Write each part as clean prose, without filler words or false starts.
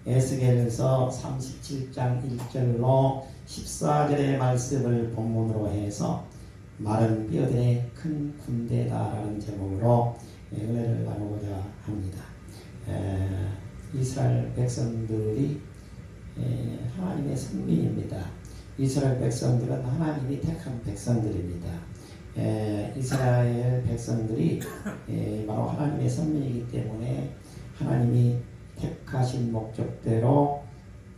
에스겔서 37장 1절로 14절의 말씀을 본문으로 해서 마른 뼈들의 큰 군대다라는 제목으로 은혜를 나누고자 합니다. 이스라엘 백성들이 하나님의 선민입니다. 이스라엘 백성들은 하나님이 택한 백성들입니다. 이스라엘 백성들이 바로 하나님의 선민이기 때문에 하나님이 택하신 목적대로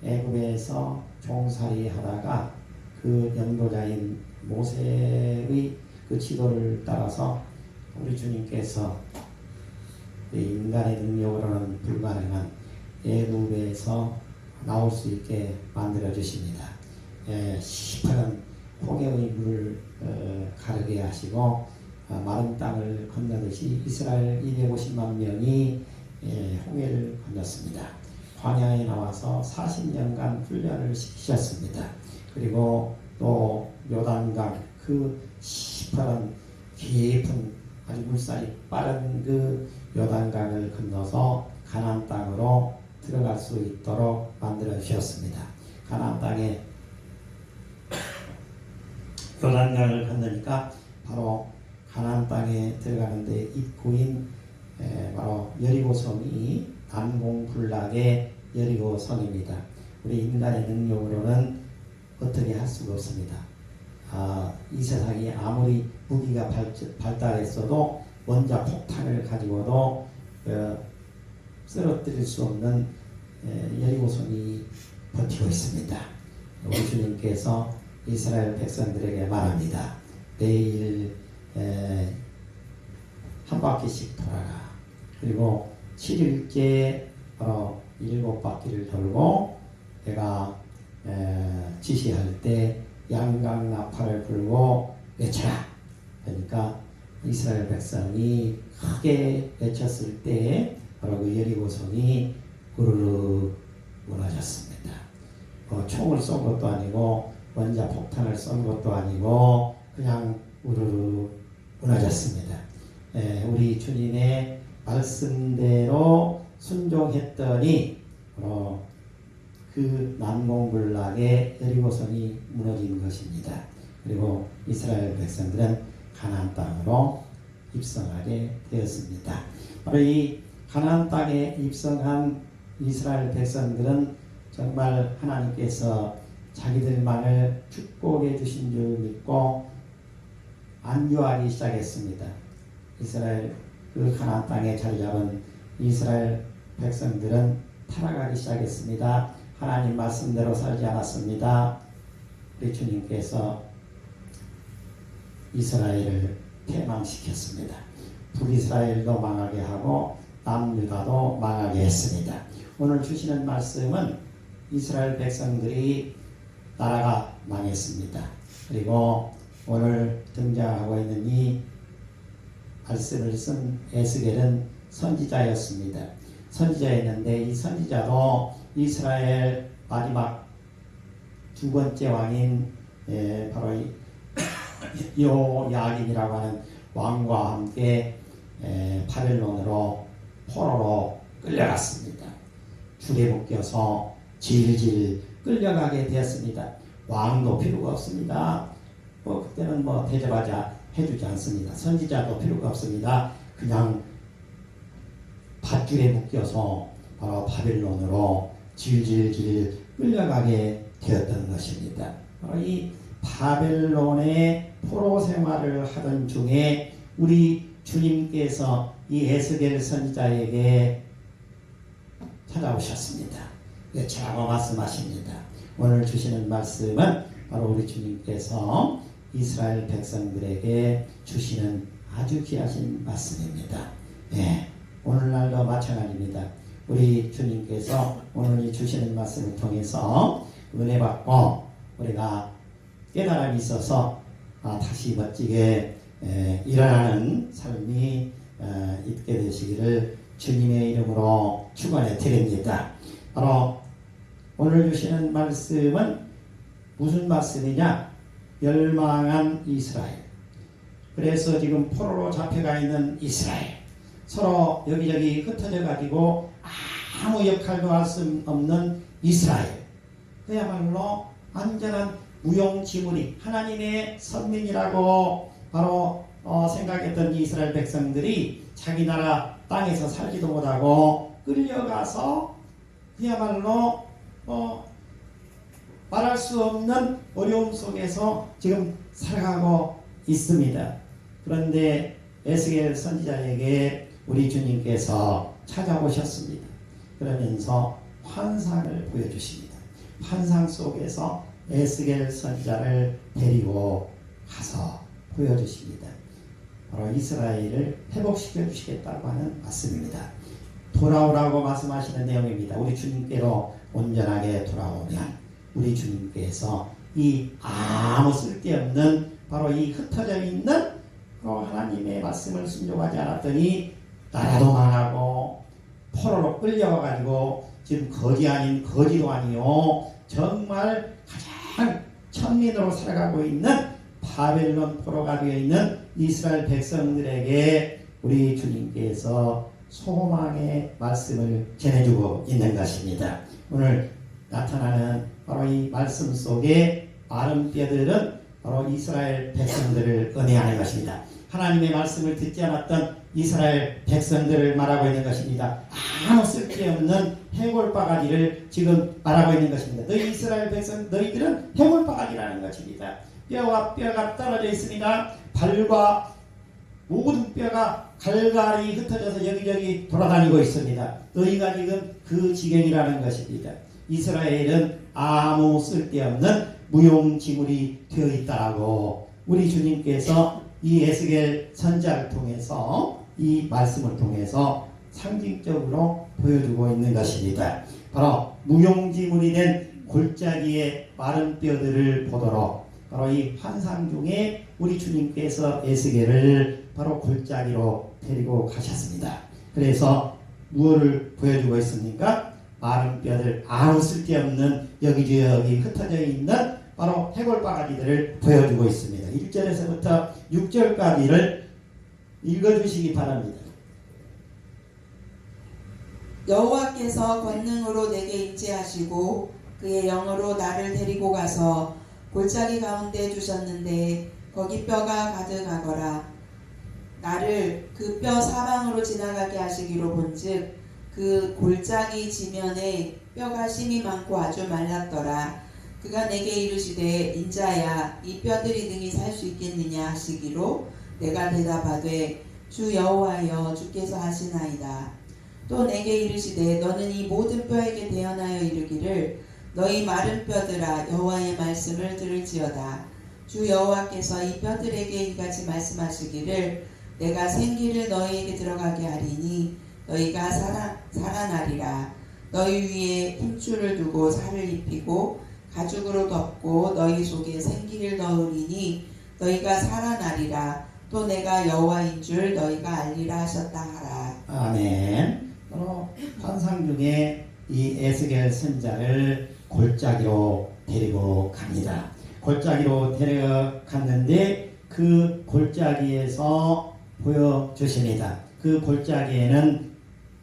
애굽에서 종살이 하다가 그 연도자인 모세의 그 지도를 따라서 우리 주님께서 인간의 능력으로는 불가능한 애굽에서 나올 수 있게 만들어 주십니다. 시퍼런 홍해의 물을 가르게 하시고 마른 땅을 건너듯이 이스라엘 250만 명이 홍해를 건넜습니다. 광야에 나와서 40년간 훈련을 시키셨습니다. 그리고 또 요단강 그 시퍼런 깊은 아주 물살이 빠른 그 요단강을 건너서 가나안 땅으로 들어갈 수 있도록 만들어 주셨습니다. 가나안 땅에 요단강을 건너니까 바로 가나안 땅에 들어가는데 입구인 바로 여리고성이 난공불락의 여리고성입니다. 우리 인간의 능력으로는 어떻게 할 수가 없습니다. 이 세상이 아무리 무기가 발달했어도 원자 폭탄을 가지고도 쓰러뜨릴 수 없는 여리고성이 버티고 있습니다. 우리 주님께서 이스라엘 백성들에게 말합니다. 내일 한 바퀴씩 돌아라. 그리고 7일째 바로 7바퀴를 돌고 내가 지시할 때 양강 나팔을 불고 외쳐라. 그러니까 이스라엘 백성이 크게 외쳤을 때 바로 그 여리고성이 우르르 무너졌습니다. 총을 쏜 것도 아니고 원자 폭탄을 쏜 것도 아니고 그냥 우르르 무너졌습니다. 우리 주님의 말씀대로 순종했더니 그 난공불락의 여리고성이 무너진 것입니다. 그리고 이스라엘 백성들은 가나안 땅으로 입성하게 되었습니다. 바로 이 가나안 땅에 입성한 이스라엘 백성들은 정말 하나님께서 자기들만을 축복해 주신 줄 믿고 안주하기 시작했습니다. 이스라엘 그 가나안 땅에 자리 잡은 이스라엘 백성들은 타락하기 시작했습니다. 하나님 말씀대로 살지 않았습니다. 우리 주님께서 이스라엘을 패망시켰습니다. 북이스라엘도 망하게 하고 남유다도 망하게 했습니다. 오늘 주시는 말씀은 이스라엘 백성들이 나라가 망했습니다. 그리고 오늘 등장하고 있는 이 말씀을 쓴 에스겔은 선지자였습니다. 선지자였는데 이 선지자도 이스라엘 마지막 두 번째 왕인 바로 요야긴이라고 하는 왕과 함께 바벨론으로 포로로 끌려갔습니다. 줄에 묶여서 질질 끌려가게 되었습니다. 왕도 필요가 없습니다. 그때는 대접하자 해주지 않습니다. 선지자도 필요가 없습니다. 그냥 밧줄에 묶여서 바로 바벨론으로 질질질 끌려가게 되었던 것입니다. 이 바벨론의 포로 생활을 하던 중에 우리 주님께서 이 에스겔 선지자에게 찾아오셨습니다. 외치라고 말씀하십니다. 오늘 주시는 말씀은 바로 우리 주님께서 이스라엘 백성들에게 주시는 아주 귀하신 말씀입니다. 오늘날도 마찬가지입니다. 우리 주님께서 오늘 주시는 말씀을 통해서 은혜 받고 우리가 깨달음이 있어서 다시 멋지게 일어나는 삶이 있게 되시기를 주님의 이름으로 축원해 드립니다. 바로 오늘 주시는 말씀은 무슨 말씀이냐? 멸망한 이스라엘. 그래서 지금 포로로 잡혀가 있는 이스라엘. 서로 여기저기 흩어져 가지고 아무 역할도 할 수 없는 이스라엘, 그야말로 완전한 무용지물이 하나님의 선민이라고 바로 생각했던 이스라엘 백성들이 자기 나라 땅에서 살지도 못하고 끌려가서 그야말로 말할 수 없는 어려움 속에서 지금 살아가고 있습니다. 그런데 에스겔 선지자에게 우리 주님께서 찾아오셨습니다. 그러면서 환상을 보여주십니다. 환상 속에서 에스겔 선지자를 데리고 가서 보여주십니다. 바로 이스라엘을 회복시켜 주시겠다고 하는 말씀입니다. 돌아오라고 말씀하시는 내용입니다. 우리 주님께로 온전하게 돌아오면 우리 주님께서 이 아무 쓸데없는 바로 이 흩어져 있는 하나님의 말씀을 순종하지 않았더니 나라도 망하고 포로로 끌려가가지고 지금 거지 아닌 거지도 아니요 정말 가장 천민으로 살아가고 있는 바벨론 포로가 되어 있는 이스라엘 백성들에게 우리 주님께서 소망의 말씀을 전해주고 있는 것입니다. 오늘 나타나는 바로 이 말씀 속에 마른 뼈들은 바로 이스라엘 백성들을 은혜하는 것입니다. 하나님의 말씀을 듣지 않았던 이스라엘 백성들을 말하고 있는 것입니다. 아무 쓸데없는 해골바가지를 지금 말하고 있는 것입니다. 너희 이스라엘 백성, 너희들은 해골바가지라는 것입니다. 뼈와 뼈가 떨어져 있습니다. 발과 모든 뼈가 갈갈이 흩어져서 여기저기 돌아다니고 있습니다. 너희가 지금 그 지경이라는 것입니다. 이스라엘은 아무 쓸데없는 무용지물이 되어 있다라고 우리 주님께서 이 에스겔 선지자를 통해서 이 말씀을 통해서 상징적으로 보여주고 있는 것입니다. 바로 무용지물이 된 골짜기의 마른 뼈들을 보도록 바로 이 환상 중에 우리 주님께서 에스겔을 바로 골짜기로 데리고 가셨습니다. 그래서 무엇을 보여주고 있습니까? 마른 뼈들, 아무 쓸데없는 여기저기 흩어져 있는 바로 해골바가지들을 보여주고 있습니다. 1절에서부터 6절까지를 읽어주시기 바랍니다. 여호와께서 권능으로 내게 임재하시고 그의 영으로 나를 데리고 가서 골짜기 가운데 두셨는데 거기 뼈가 가득하거라. 나를 그 뼈 사방으로 지나가게 하시기로 본즉 그 골짜기 지면에 뼈가 심이 많고 아주 말랐더라. 그가 내게 이르시되 인자야 이 뼈들이 능히 살 수 있겠느냐 하시기로 내가 대답하되 주 여호와여 주께서 하시나이다. 또 내게 이르시되 너는 이 모든 뼈에게 대언하여 이르기를 너희 마른 뼈들아 여호와의 말씀을 들을지어다. 주 여호와께서 이 뼈들에게 이같이 말씀하시기를 내가 생기를 너희에게 들어가게 하리니 너희가 살아나리라. 너희 위에 힘줄을 두고 살을 입히고 가죽으로 덮고 너희 속에 생기를 넣으리니 너희가 살아나리라. 또 내가 여호와인 줄 너희가 알리라 하셨다 하라. 아멘. 바로 환상 중에 이 에스겔 선지자를 골짜기로 데리고 갑니다. 골짜기로 데려갔는데 그 골짜기에서 보여주십니다. 그 골짜기에는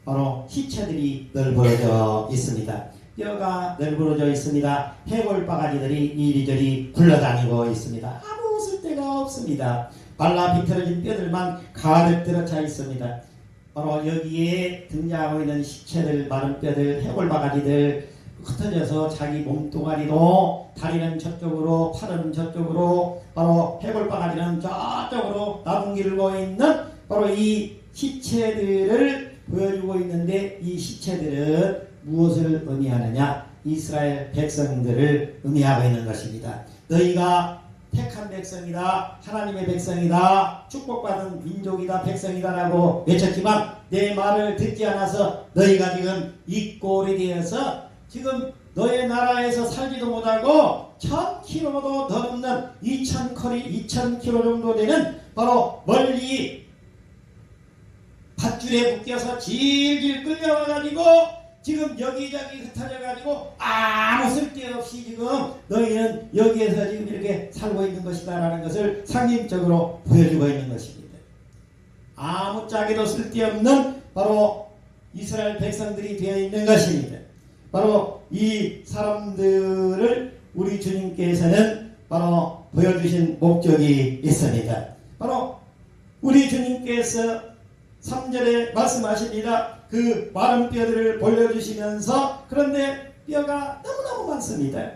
바로 시체들이 널브러져 있습니다. 뼈가 널브러져 있습니다. 해골바가지들이 이리저리 굴러다니고 있습니다. 아무 쓸데가 없습니다. 말라 비틀어진 뼈들만 가득 들어차 있습니다. 바로 여기에 등장하고 있는 시체들, 마른 뼈들, 해골바가지들 흩어져서 자기 몸뚱아리도 다리는 저쪽으로, 팔은 저쪽으로, 바로 해골바가지는 저쪽으로 나둥길고 있는 바로 이 시체들을 보여주고 있는데 이 시체들은 무엇을 의미하느냐? 이스라엘 백성들을 의미하고 있는 것입니다. 너희가 택한 백성이다, 하나님의 백성이다, 축복받은 민족이다, 백성이다라고 외쳤지만 내 말을 듣지 않아서 너희가 지금 이 꼴이 되어서 지금 너의 나라에서 살지도 못하고 1000km도 넘는 2000km 정도 되는 바로 멀리 밧줄에 묶여서 질질 끌려와가지고 지금 여기저기 흩어져가지고 아무 쓸데없이 지금 너희는 여기에서 지금 이렇게 살고 있는 것이다 라는 것을 상징적으로 보여주고 있는 것입니다. 아무짝에도 쓸데없는 바로 이스라엘 백성들이 되어 있는 것입니다. 바로 이 사람들을 우리 주님께서는 바로 보여주신 목적이 있습니다. 바로 우리 주님께서 3절에 말씀하십니다. 그 마른 뼈들을 보여주시면서 그런데 뼈가 너무너무 많습니다.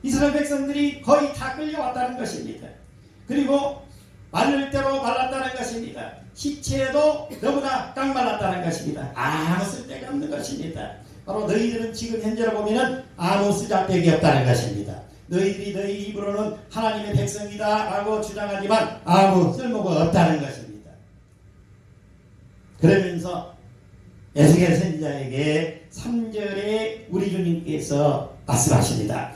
이스라엘 백성들이 거의 다 끌려왔다는 것입니다. 그리고 마를 대로 말랐다는 것입니다. 시체도 너무나 깡말랐다는 것입니다. 아무 쓸데가 없는 것입니다. 바로 너희들은 지금 현재로 보면은 아무 쓰잘데기 없다는 것입니다. 너희들이 너희 입으로는 하나님의 백성이다 라고 주장하지만 아무 쓸모가 없다는 것입니다. 그러면서 에스겔 선지자에게 3절에 우리 주님께서 말씀하십니다.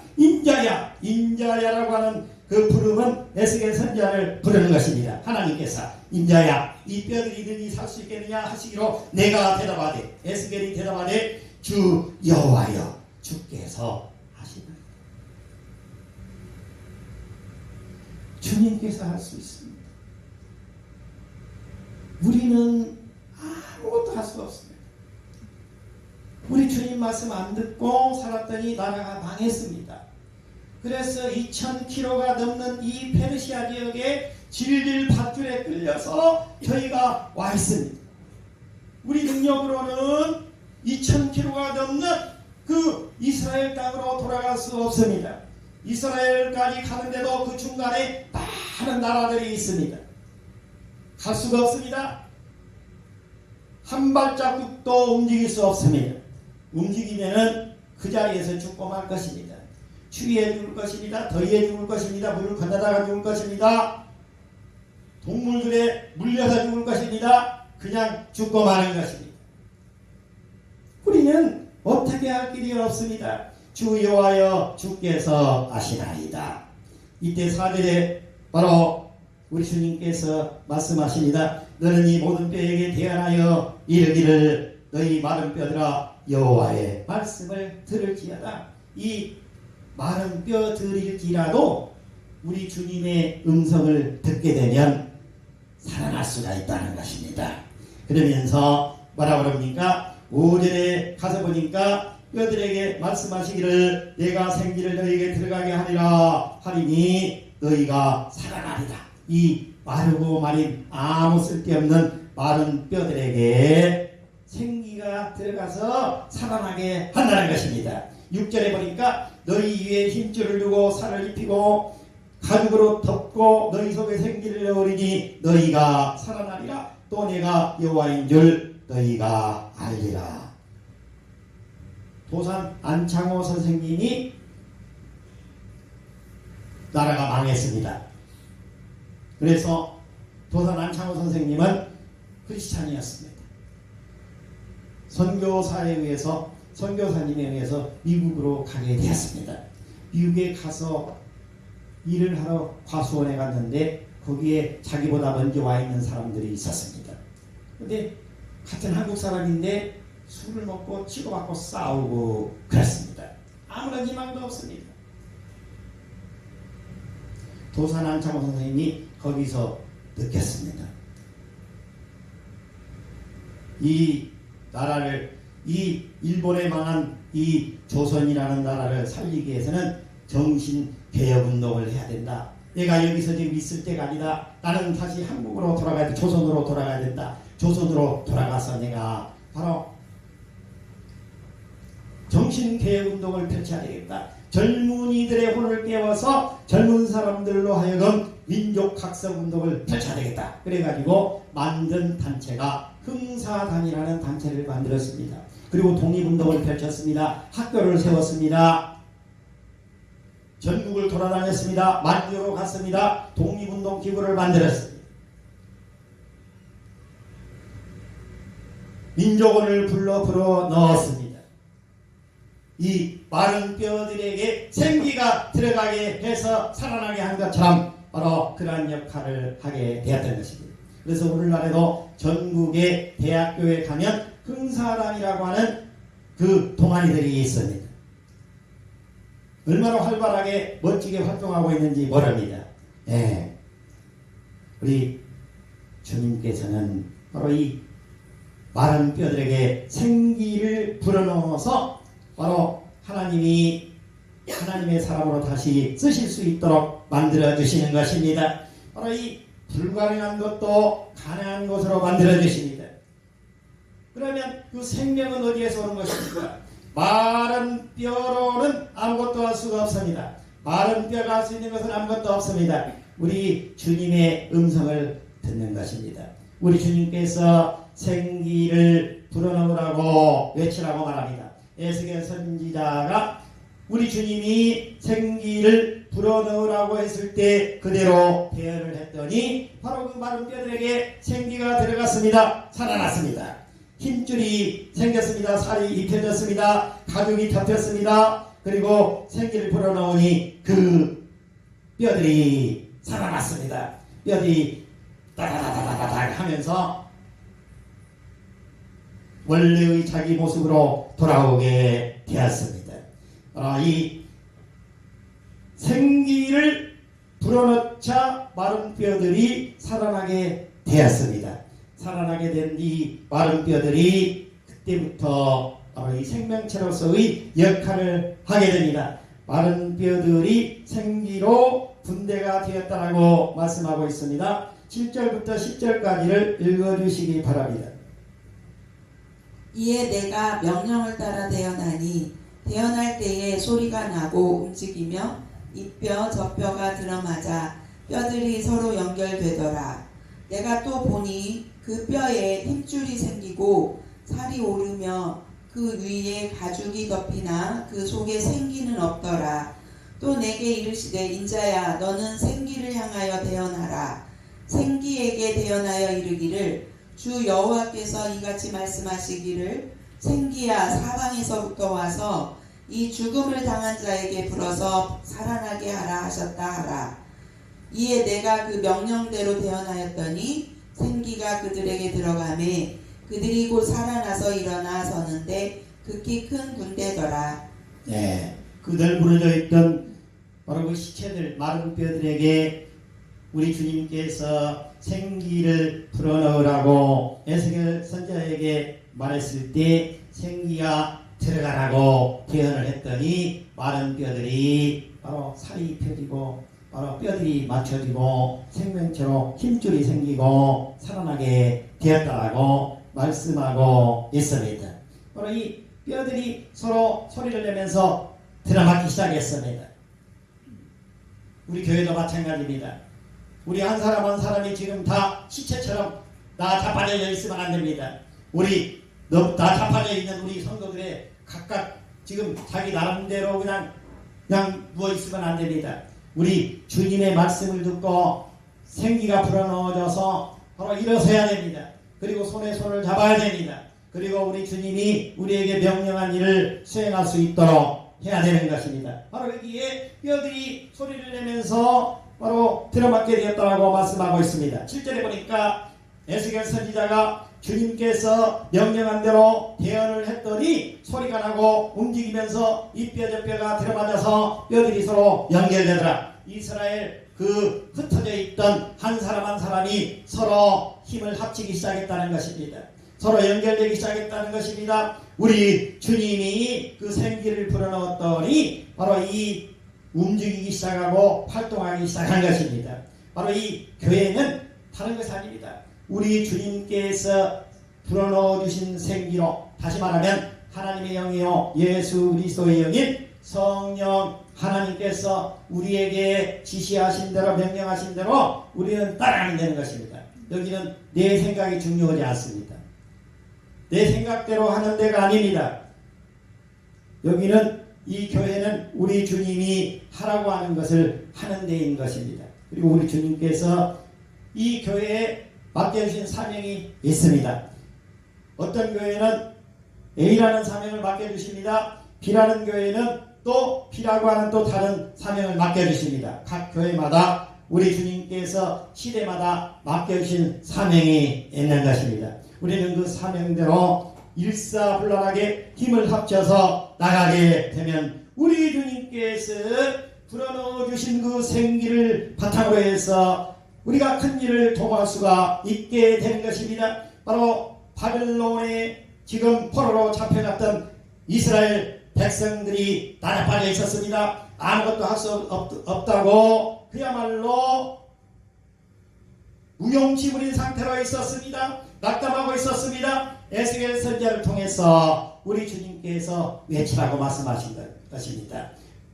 인자야라고 하는 그 부름은 에스겔 선지자를 부르는 것입니다. 하나님께서 인자야 이 뼈들이 능히 살 수 있겠느냐 하시기로 내가 대답하되 에스겔이 대답하되 주 여호와여 주께서 하시나이다. 주님께서 할 수 있습니다. 우리는 아무것도 할 수 없습니다. 우리 주님 말씀 안 듣고 살았더니 나라가 망했습니다. 그래서 2000km가 넘는 이 페르시아 지역에 질질 밧줄에 끌려서 저희가 와 있습니다. 우리 능력으로는 2000km가 넘는 그 이스라엘 땅으로 돌아갈 수 없습니다. 이스라엘까지 가는데도 그 중간에 많은 나라들이 있습니다. 갈 수가 없습니다. 한 발자국도 움직일 수 없습니다. 움직이면은 그 자리에서 죽고 말 것입니다. 추위에 죽을 것입니다. 더위에 죽을 것입니다. 물을 건너다가 죽을 것입니다. 동물들에 물려서 죽을 것입니다. 그냥 죽고 마는 것입니다. 우리는 어떻게 할 길이 없습니다. 주 여호와여 주께서 아시나이다. 이때 4절에 바로 우리 주님께서 말씀하십니다. 너는 이 모든 뼈에게 대언하여 이르기를 너희 마른 뼈들아 여호와의 말씀을 들을지어다. 이 마른 뼈들일지라도 우리 주님의 음성을 듣게 되면 살아날 수가 있다는 것입니다. 그러면서 뭐라 그럽니까? 5절에 가서 보니까 뼈들에게 말씀하시기를 내가 생기를 너희에게 들어가게 하리라 하리니 너희가 살아나리라. 이 마르고 마린 아무 쓸데없는 마른 뼈들에게 생기가 들어가서 살아나게 한다는 것입니다. 6절에 보니까 너희 위에 힘줄을 두고 살을 입히고 가죽으로 덮고 너희 속에 생기를 넣으리니 너희가 살아나리라. 또 내가 여호와인 줄 너희가 알리라. 도산 안창호 선생님이 나라가 망했습니다. 그래서 도산 안창호 선생님은 크리스찬이었습니다. 선교사에 의해서 선교사님에 의해서 미국으로 가게 되었습니다. 미국에 가서 일을 하러 과수원에 갔는데 거기에 자기보다 먼저 와 있는 사람들이 있었습니다. 그런데 같은 한국 사람인데 술을 먹고 치고받고 싸우고 그랬습니다. 아무런 희망도 없습니다. 도산 안창호 선생님이 거기서 느꼈습니다. 이 나라를 이 일본에 망한 이 조선이라는 나라를 살리기 위해서는 정신개혁운동을 해야 된다. 내가 여기서 지금 있을 때가 아니다. 나는 다시 한국으로 돌아가야 돼. 조선으로 돌아가야 된다. 조선으로 돌아가서 내가 바로 정신개혁운동을 펼쳐야 되겠다. 젊은이들의 혼을 깨워서 젊은 사람들로 하여금 민족학습운동을 펼쳐야 되겠다. 그래가지고 만든 단체가 흥사단이라는 단체를 만들었습니다. 그리고 독립운동을 펼쳤습니다. 학교를 세웠습니다. 전국을 돌아다녔습니다. 만주로 갔습니다. 독립운동 기구를 만들었습니다. 민족원을 불러 넣었습니다. 이 마른 뼈들에게 생기가 들어가게 해서 살아나게 한 것처럼 바로 그러한 역할을 하게 되었던 것입니다. 그래서 오늘날에도 전국의 대학교에 가면 흥사단이라고 하는 그 동아리들이 있습니다. 얼마나 활발하게 멋지게 활동하고 있는지 모릅니다. 우리 주님께서는 바로 이 마른 뼈들에게 생기를 불어넣어서 바로 하나님이 하나님의 사람으로 다시 쓰실 수 있도록 만들어 주시는 것입니다. 바로 이 불가능한 것도 가능한 것으로 만들어 주십니다. 그러면 그 생명은 어디에서 오는 것입니까? 마른 뼈로는 아무것도 할 수가 없습니다. 마른 뼈가 할 수 있는 것은 아무것도 없습니다. 우리 주님의 음성을 듣는 것입니다. 우리 주님께서 생기를 불어넣으라고 외치라고 말합니다. 에스겔 선지자가 우리 주님이 생기를 불어넣으라고 했을 때 그대로 대언을 했더니 바로 그 마른 뼈들에게 생기가 들어갔습니다. 살아났습니다. 힘줄이 생겼습니다. 살이 입혀졌습니다. 가죽이 덮였습니다. 그리고 생기를 불어넣으니 그 뼈들이 살아났습니다. 뼈들이 따다다다다다 하면서 원래의 자기 모습으로 돌아오게 되었습니다. 이 생기를 불어넣자 마른 뼈들이 살아나게 되었습니다. 살아나게 된 이 마른 뼈들이 그때부터 바로 이 생명체로서의 역할을 하게 됩니다. 마른 뼈들이 생기로 분대가 되었다라고 말씀하고 있습니다. 7절부터 10절까지를 읽어주시기 바랍니다. 이에 내가 명령을 따라 태어나니 태어날 때에 소리가 나고 움직이며 이 뼈 저 뼈가 들어맞아 뼈들이 서로 연결되더라. 내가 또 보니 그 뼈에 힘줄이 생기고 살이 오르며 그 위에 가죽이 덮이나 그 속에 생기는 없더라. 또 내게 이르시되 인자야 너는 생기를 향하여 대언하라. 생기에게 대언하여 이르기를 주 여호와께서 이같이 말씀하시기를 생기야 사방에서부터 와서 이 죽음을 당한 자에게 불어서 살아나게 하라 하셨다 하라. 이에 내가 그 명령대로 대언하였더니 생기가 그들에게 들어가매 그들이 곧 살아나서 일어나 서는데 극히 큰 군대더라. 네, 그들 무너져 있던 바로 그 시체들 마른 뼈들에게 우리 주님께서 생기를 불어넣으라고 에스겔 선지자에게 말했을 때 생기가 들어가라고 대언을 했더니 마른 뼈들이 바로 살이 펴지고 바로 뼈들이 맞춰지고 생명체로 힘줄이 생기고 살아나게 되었다라고 말씀하고 있습니다. 바로 이 뼈들이 서로 소리를 내면서 들어맞기 시작했습니다. 우리 교회도 마찬가지입니다. 우리 한 사람 한 사람이 지금 다 시체처럼 다 자빠져 있으면 안 됩니다. 우리 다 자빠져 있는 우리 성도들의 각각 지금 자기 나름대로 그냥 누워 있으면 안 됩니다. 우리 주님의 말씀을 듣고 생기가 불어넣어져서 바로 일어서야 됩니다. 그리고 손에 손을 잡아야 됩니다. 그리고 우리 주님이 우리에게 명령한 일을 수행할 수 있도록 해야 되는 것입니다. 바로 여기에 뼈들이 소리를 내면서 바로 들어맞게 되었다고 말씀하고 있습니다. 7절에 보니까 에스겔 선지자가 주님께서 명령한 대로 대언을 했더니 소리가 나고 움직이면서 이 뼈 저 뼈가 들어맞아서 뼈들이 서로 연결되더라. 이스라엘 그 흩어져 있던 한 사람 한 사람이 서로 힘을 합치기 시작했다는 것입니다. 서로 연결되기 시작했다는 것입니다. 우리 주님이 그 생기를 불어넣었더니 바로 이 움직이기 시작하고 활동하기 시작한 것입니다. 바로 이 교회는 다른 것이 아닙니다. 우리 주님께서 불어넣어 주신 생기로, 다시 말하면 하나님의 영이요 예수 그리스도의 영인 성령 하나님께서 우리에게 지시하신 대로 명령하신 대로 우리는 따라가면 되는 것입니다. 여기는 내 생각이 중요하지 않습니다. 내 생각대로 하는 데가 아닙니다. 여기는 이 교회는 우리 주님이 하라고 하는 것을 하는 데인 것입니다. 그리고 우리 주님께서 이 교회에 맡겨주신 사명이 있습니다. 어떤 교회는 A라는 사명을 맡겨주십니다. B라는 교회는 또 B라고 하는 또 다른 사명을 맡겨주십니다. 각 교회마다 우리 주님께서 시대마다 맡겨주신 사명이 있는 것입니다. 우리는 그 사명대로 일사불란하게 힘을 합쳐서 나가게 되면 우리 주님께서 불어넣어 주신 그 생기를 바탕으로 해서 우리가 큰 일을 도모할 수가 있게 되는 것입니다. 바로 바벨론에 지금 포로로 잡혀갔던 이스라엘 백성들이 나라 빠져 있었습니다. 아무것도 할 수 없다고 그야말로 무용지물인 상태로 있었습니다. 낙담하고 있었습니다. 에스겔 선지자를 통해서 우리 주님께서 외치라고 말씀하신 것입니다.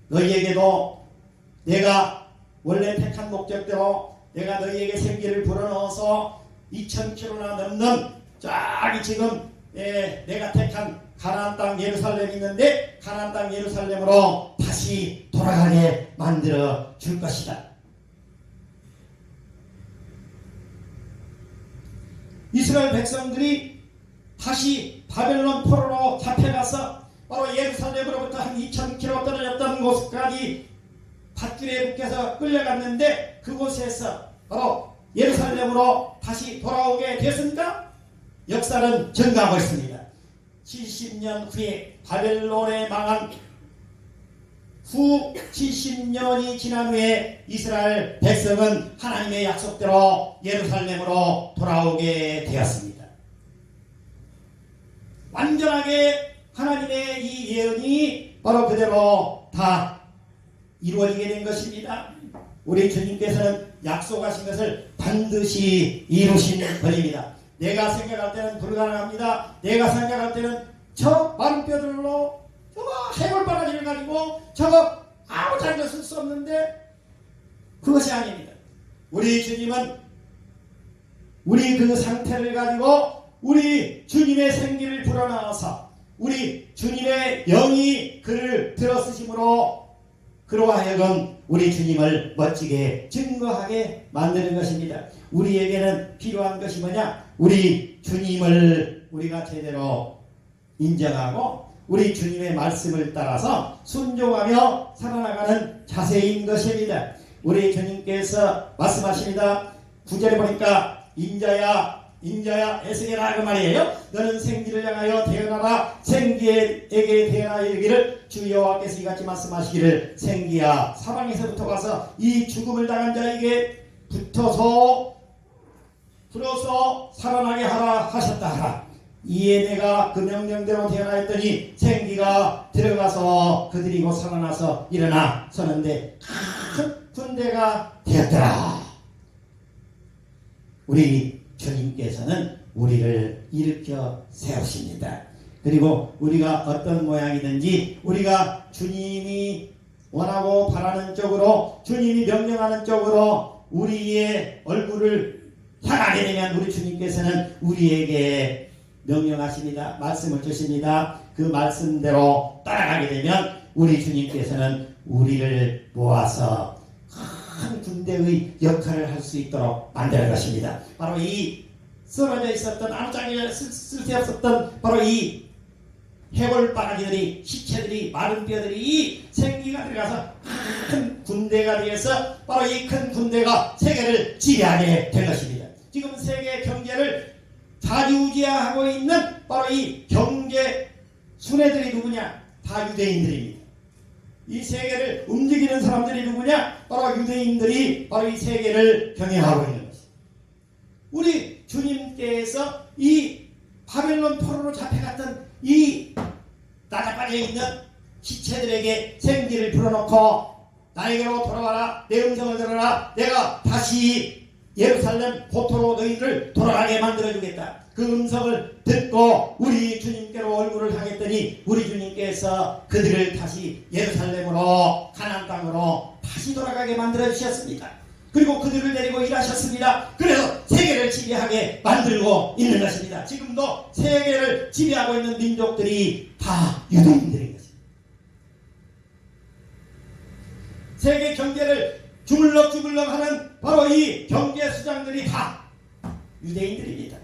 너희에게도 내가 원래 택한 목적대로 내가 너희에게 생기를 불어넣어서 2000km나 넘는 저기 지금 내가 택한 가나안 땅 예루살렘이 있는데 가나안 땅 예루살렘으로 다시 돌아가게 만들어 줄 것이다. 이스라엘 백성들이 다시 바벨론 포로로 잡혀가서 바로 예루살렘으로부터 한 2000km 떨어졌던 곳까지 밧줄에 묶여서 끌려갔는데 그곳에서 바로 예루살렘으로 다시 돌아오게 됐습니까? 역사는 증가하고 있습니다. 70년 후에 바벨론에 망한 후 70년이 지난 후에 이스라엘 백성은 하나님의 약속대로 예루살렘으로 돌아오게 되었습니다. 완전하게 하나님의 이 예언이 바로 그대로 다 이루어지게 된 것입니다. 우리 주님께서는 약속하신 것을 반드시 이루신 분입니다. 내가 생각할 때는 불가능합니다. 내가 생각할 때는 저 마른 뼈들로 저거 해골바라지를 가지고 저거 아무 자리도 쓸 수 없는데 그것이 아닙니다. 우리 주님은 우리 그 상태를 가지고 우리 주님의 생기를 불어넣어서 우리 주님의 영이 그를 들어쓰심으로 그로 하여금 우리 주님을 멋지게 증거하게 만드는 것입니다. 우리에게는 필요한 것이 뭐냐? 우리 주님을 우리가 제대로 인정하고 우리 주님의 말씀을 따라서 순종하며 살아나가는 자세인 것입니다. 우리 주님께서 말씀하십니다. 9절에 보니까 인자야 에스겔아 그 말이에요. 너는 생기를 향하여 태어나라. 생기에게 태어나 이르기를 주 여호와께서 이같이 말씀하시기를 생기야 사방에서부터 가서 이 죽음을 당한 자에게 붙어서 살아나게 하라 하셨다 하라. 이에 내가 그 명령대로 태어나였더니 생기가 들어가서 그들이 곧 살아나서 일어나 서는데 큰 군대가 되었더라. 우리 주님께서는 우리를 일으켜 세우십니다. 그리고 우리가 어떤 모양이든지 우리가 주님이 원하고 바라는 쪽으로 주님이 명령하는 쪽으로 우리의 얼굴을 향하게 되면 우리 주님께서는 우리에게 명령하십니다. 말씀을 주십니다. 그 말씀대로 따라가게 되면 우리 주님께서는 우리를 모아서 큰 군대의 역할을 할 수 있도록 만드는 것입니다. 바로 이 쓰러져 있었던 아무짝에 쓸데없었던 바로 이 해골바라지들이 시체들이 마른 뼈들이 생기가 들어가서 큰 군대가 되어서 바로 이 큰 군대가 세계를 지배하게 된 것입니다. 지금 세계 경제를 좌지우지하고 있는 바로 이 경제 순회들이 누구냐? 다 유대인들입니다. 이 세계를 움직이는 사람들이 누구냐? 바로 유대인들이 바로 이 세계를 경영하고 있는 것입니다. 우리 주님께서 이 바벨론 포로로 잡혀갔던 이 나가빠져 있는 시체들에게 생기를 불어넣고 나에게로 돌아와라. 내 음성을 들어라. 내가 다시 예루살렘 고토로 너희를 돌아가게 만들어주겠다. 그 음성을 듣고 우리 주님께로 얼굴을 향했더니 우리 주님께서 그들을 다시 예루살렘으로 가나안 땅으로 다시 돌아가게 만들어주셨습니다. 그리고 그들을 데리고 일하셨습니다. 그래서 세계를 지배하게 만들고 있는 것입니다. 지금도 세계를 지배하고 있는 민족들이 다 유대인들인 것입니다. 세계 경제를 주물럭주물럭 하는 바로 이 경제 수장들이 다 유대인들입니다.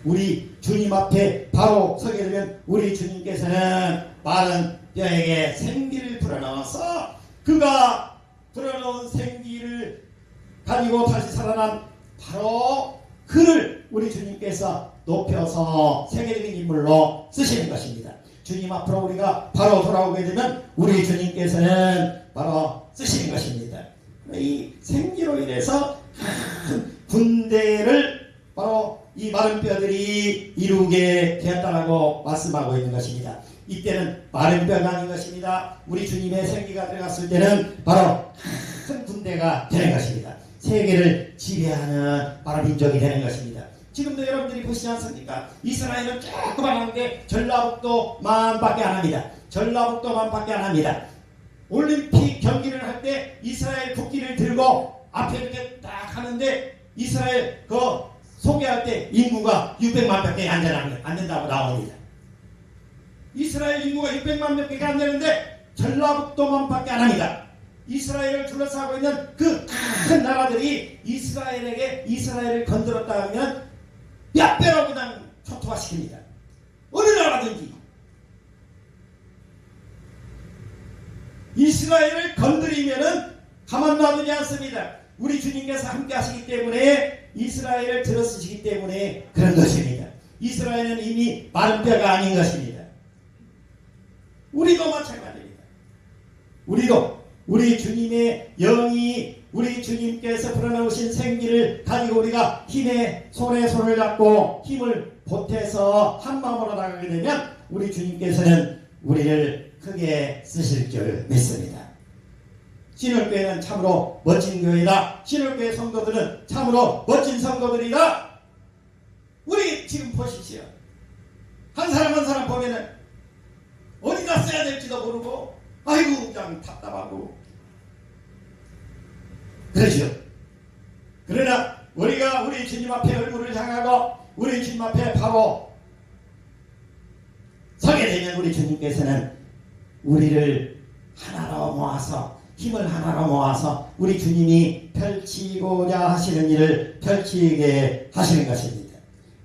우리 주님 앞에 바로 서게 되면 우리 주님께서는 마른 뼈에게 생기를 불어넣어서 그가 불어넣은 생기를 가지고 다시 살아난 바로 그를 우리 주님께서 높여서 세계적인 인물로 쓰시는 것입니다. 주님 앞으로 우리가 바로 돌아오게 되면 우리 주님께서는 바로 쓰시는 것입니다. 이 생기로 인해서 큰 군대를 바로 이 마른 뼈들이 이루게 되었다라고 말씀하고 있는 것입니다. 이때는 마른 뼈가 아닌 것입니다. 우리 주님의 생기가 들어갔을 때는 바로 큰 군대가 되는 것입니다. 세계를 지배하는 바로 민족이 되는 것입니다. 지금도 여러분들이 보시지 않습니까? 이스라엘은 조그만한데 전라북도만밖에 안 합니다. 전라북도만밖에 안 합니다. 올림픽 경기를 할 때 이스라엘 국기를 들고 앞에 이렇게 딱 하는데 이스라엘 그 소개할 때 인구가 600만 명밖에 안 된다고 나옵니다. 이스라엘 인구가 600만 명밖에 안 되는데 전라북도만밖에 안 합니다. 이스라엘을 둘러싸고 있는 그 큰 나라들이 이스라엘을 건드렸다 하면 몇 배로 그냥 초토화시킵니다. 어느 나라든지 이스라엘을 건드리면은 가만 놔두지 않습니다. 우리 주님께서 함께 하시기 때문에 이스라엘을 들어쓰시기 때문에 그런 것입니다. 이스라엘은 이미 마른 뼈가 아닌 것입니다. 우리도 마찬가지입니다. 우리도 우리 주님의 영이 우리 주님께서 불어넣으신 생기를 가지고 우리가 힘의 손에 손을 잡고 힘을 보태서 한 마음으로 나가게 되면 우리 주님께서는 우리를 크게 쓰실 줄 믿습니다. 신월교회는 참으로 멋진 교회다. 신월교회 성도들은 참으로 멋진 성도들이다. 우리 지금 보십시오. 한 사람 한 사람 보면은 어디다 써야 될지도 모르고 아이고 그냥 답답하고 그러죠. 그러나 우리가 우리 주님 앞에 얼굴을 향하고 우리 주님 앞에 바로 서게 되면 우리 주님께서는 우리를 하나로 모아서 힘을 하나로 모아서 우리 주님이 펼치고자 하시는 일을 펼치게 하시는 것입니다.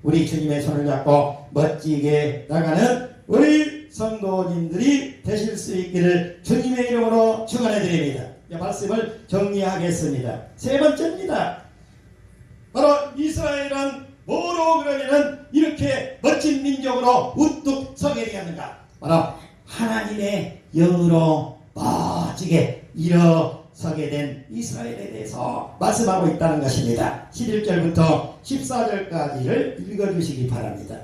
우리 주님의 손을 잡고 멋지게 나가는 우리 성도님들이 되실 수 있기를 주님의 이름으로 축원해 드립니다. 말씀을 정리하겠습니다. 세 번째입니다. 바로 이스라엘은 뭐로 그러면은 이렇게 멋진 민족으로 우뚝 서게 되었는가? 바로 하나님의 영으로 멋지게 일어서게 된 이스라엘에 대해서 말씀하고 있다는 것입니다. 11절부터 14절까지를 읽어주시기 바랍니다.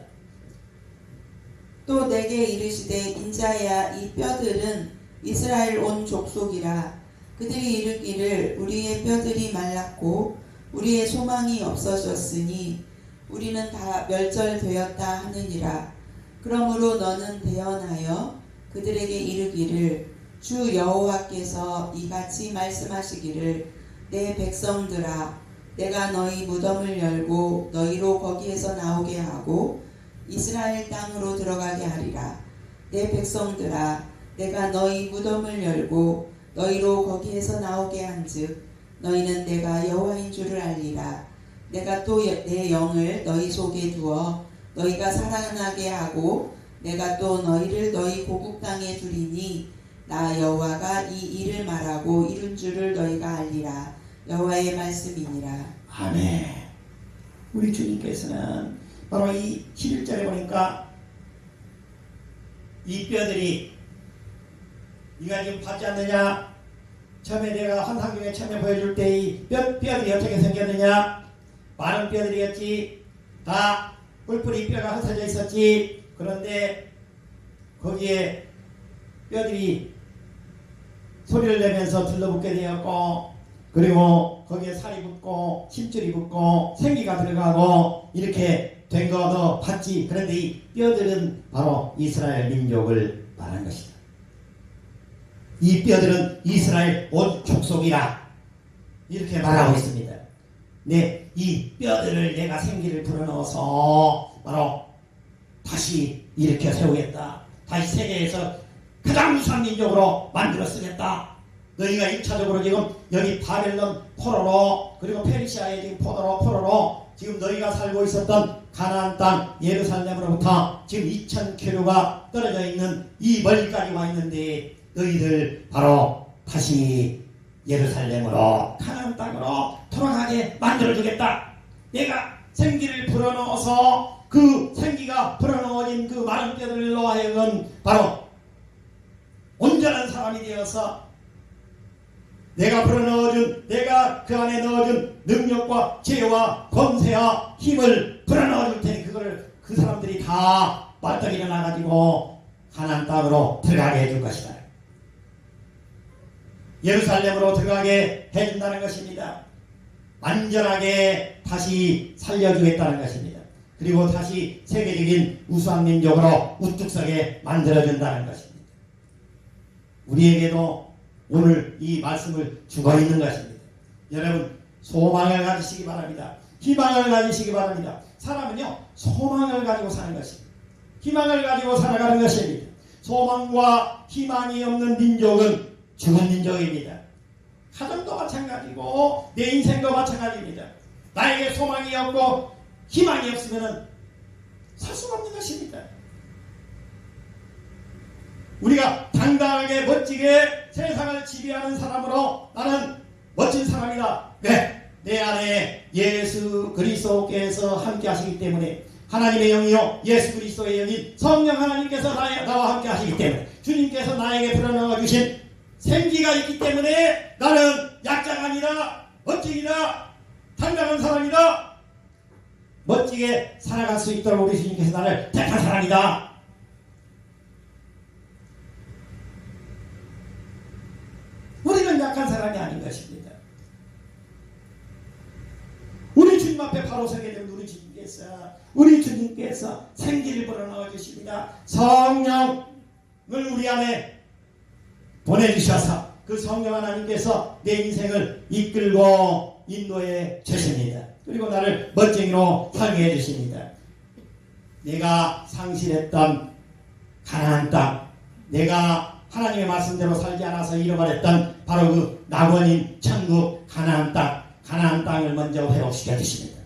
또 내게 이르시되 인자야 이 뼈들은 이스라엘 온 족속이라. 그들이 이르기를 우리의 뼈들이 말랐고 우리의 소망이 없어졌으니 우리는 다 멸절되었다 하느니라. 그러므로 너는 대언하여 그들에게 이르기를 주 여호와께서 이같이 말씀하시기를 내 백성들아 내가 너희 무덤을 열고 너희로 거기에서 나오게 하고 이스라엘 땅으로 들어가게 하리라. 내 백성들아 내가 너희 무덤을 열고 너희로 거기에서 나오게 한즉 너희는 내가 여호와인 줄을 알리라. 내가 또 내 영을 너희 속에 두어 너희가 살아나게 하고 내가 또 너희를 너희 고국 땅에 두리니 나 여호와가 이 일을 말하고 이룬 줄을 너희가 알리라. 여호와의 말씀이니라. 아멘. 우리 주님께서는 바로 이 11절에 보니까 이 뼈들이 네가 지금 받지 않느냐? 처음에 내가 환상 중에 처음에 보여줄 때 이 뼈들이 어떻게 생겼느냐? 많은 뼈들이었지. 다 뿔뿔이 뼈가 흩어져 있었지. 그런데 거기에 뼈들이 소리를 내면서 들러붙게 되었고 그리고 거기에 살이 붙고 심줄이 붙고 생기가 들어가고 이렇게 된 거도 봤지. 그런데 이 뼈들은 바로 이스라엘 민족을 말한 것이다. 이 뼈들은 이스라엘 온 족속이라 이렇게 말하고 있습니다. 네, 이 뼈들을 내가 생기를 불어넣어서 바로 다시 일으켜 세우겠다. 다시 세계에서 가장 우수한 민족으로 만들어 쓰겠다. 너희가 1차적으로 지금 여기 바벨론 포로로 그리고 페르시아의 지금 포로로 지금 너희가 살고 있었던 가나안 땅 예루살렘으로부터 지금 2000km가 떨어져 있는 이 멀리까지 와 있는데 너희들 바로 다시 예루살렘으로 가나안 땅으로 돌아가게 만들어주겠다. 내가 생기를 불어넣어서 그 생기가 불어넣어진 그 마른 뼈들로 하여금 바로 온전한 사람이 되어서 내가 불어넣어준, 내가 그 안에 넣어준 능력과 지혜와 권세와 힘을 불어넣어줄 테니 그거를 그 사람들이 다 말떡 일어나가지고 가나안 땅으로 들어가게 해줄 것이다. 예루살렘으로 들어가게 해준다는 것입니다. 완전하게 다시 살려주겠다는 것입니다. 그리고 다시 세계적인 우수한 민족으로 우뚝 서게 만들어준다는 것입니다. 우리에게도 오늘 이 말씀을 주고 있는 것입니다. 여러분 소망을 가지시기 바랍니다. 희망을 가지시기 바랍니다. 사람은요 소망을 가지고 사는 것입니다. 희망을 가지고 살아가는 것입니다. 소망과 희망이 없는 민족은 죽은 민족입니다. 가정도 마찬가지고 내 인생도 마찬가지입니다. 나에게 소망이 없고 희망이 없으면 살 수가 없는 것입니다. 우리가 당당하게 멋지게 세상을 지배하는 사람으로 나는 멋진 사람이다. 왜? 내 안에 예수 그리스도께서 함께 하시기 때문에 하나님의 영이요 예수 그리스도의 영인 성령 하나님께서 나와 함께 하시기 때문에 주님께서 나에게 불어넣어 주신 생기가 있기 때문에 나는 약자가 아니라 멋지기다. 당당한 사람이다. 멋지게 살아갈 수 있도록 우리 주님께서 나를 택한 사람이다. 우리는 약한 사람이 아닌 것입니다. 우리 주님 앞에 바로 서게 되면 우리 주님께서 생기를 불어넣어 주십니다. 성령을 우리 안에 보내주셔서 그 성령 하나님께서 내 인생을 이끌고 인도해 주십니다. 그리고 나를 멋쟁이로 살게 해주십니다. 내가 상실했던 가나안 땅, 내가 하나님의 말씀대로 살지 않아서 잃어버렸던 바로 그 낙원인 천국 가나안 땅을 먼저 회복시켜 주십니다.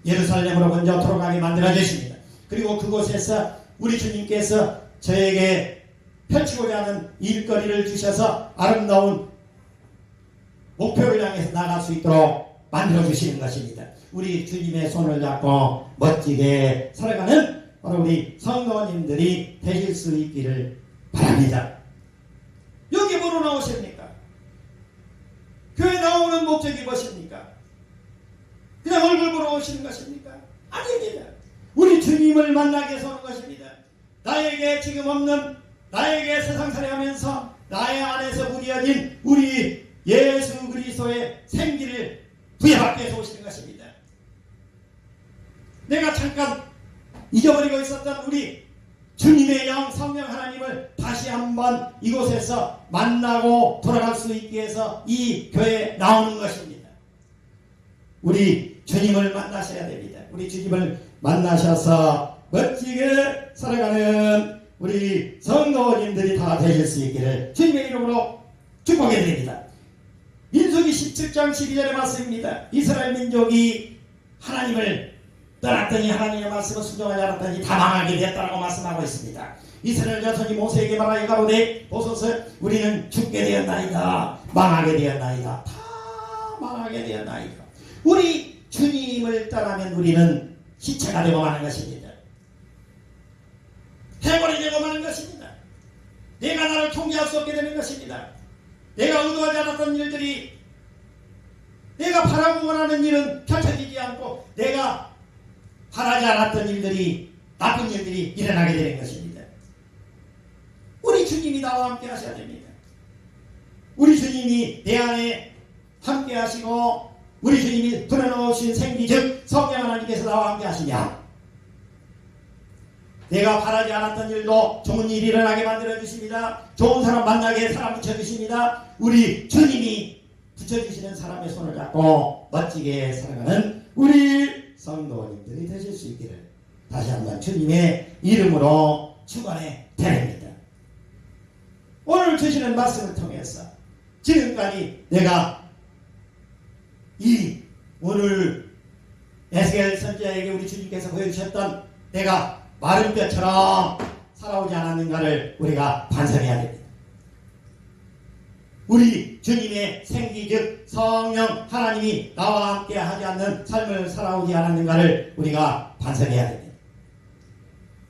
예루살렘으로 먼저 돌아가게 만들어 주십니다. 그리고 그곳에서 우리 주님께서 저에게 펼치고자 하는 일거리를 주셔서 아름다운 목표를 향해서 나갈 수 있도록 만들어 주시는 것입니다. 우리 주님의 손을 잡고 멋지게 살아가는 바로 우리 성도님들이 되실 수 있기를 바랍니다. 여기 뭐로 나오십니까? 교회 나오는 목적이 무엇입니까? 그냥 얼굴 보러 오시는 것입니까? 아닙니다. 우리 주님을 만나기 위해서 오는 것입니다. 나에게 지금 없는, 나에게 세상 살아가면서 나의 안에서 무뎌진 우리 예수 그리스도의 생기를 부여받기 위해서 오시는 것입니다. 내가 잠깐 잊어버리고 있었던 우리 주님의 영 성령 하나님을 다시 한번 이곳에서 만나고 돌아갈 수 있기 위해서 이 교회에 나오는 것입니다. 우리 주님을 만나셔야 됩니다. 우리 주님을 만나셔서 멋지게 살아가는 우리 성도님들이 다 되실 수 있기를 주님의 이름으로 축복해 드립니다. 민수기 17장 12절의 말씀입니다. 이스라엘 민족이 하나님을 떠났더니 하나님의 말씀을 순종하지 않았더니 다 망하게 되었다고 말씀하고 있습니다. 이스라엘 자손이 모세에게 말하여 가로되 보소서 우리는 죽게 되었나이다. 망하게 되었나이다. 다 망하게 되었나이다. 우리 주님을 떠나면 우리는 시체가 되고 마는 것입니다. 해골이 되고 마는 것입니다. 내가 나를 통제할 수 없게 되는 것입니다. 내가 의도하지 않았던 일들이, 내가 바라고 원하는 일은 펼쳐지지 않고 내가 바라지 않았던 일들이, 나쁜 일들이 일어나게 되는 것입니다. 우리 주님이 나와 함께 하셔야 됩니다. 우리 주님이 내 안에 함께 하시고 우리 주님이 불어넣으신 생기 즉 성령 하나님께서 나와 함께 하시냐, 내가 바라지 않았던 일도 좋은 일이 일어나게 만들어 주십니다. 좋은 사람 만나게 사람 붙여주십니다. 우리 주님이 붙여주시는 사람의 손을 잡고 멋지게 살아가는 우리 성도님들이 되실 수 있기를 다시 한번 주님의 이름으로 축원해 드립니다. 오늘 주시는 말씀을 통해서 지금까지 내가 이 오늘 에스겔 선지자에게 우리 주님께서 보여주셨던 내가 마른 뼈처럼 살아오지 않았는가를 우리가 반성해야 됩니다. 우리 주님의 생기 즉 성령 하나님이 나와 함께 하지 않는 삶을 살아오지 않았는가를 우리가 반성해야 됩니다.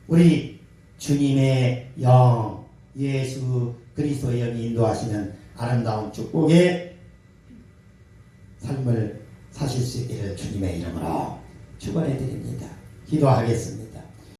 우리 주님의 영 예수 그리스도의 영이 인도하시는 아름다운 축복의 삶을 사실 수 있기를 주님의 이름으로 축원해 드립니다. 기도하겠습니다.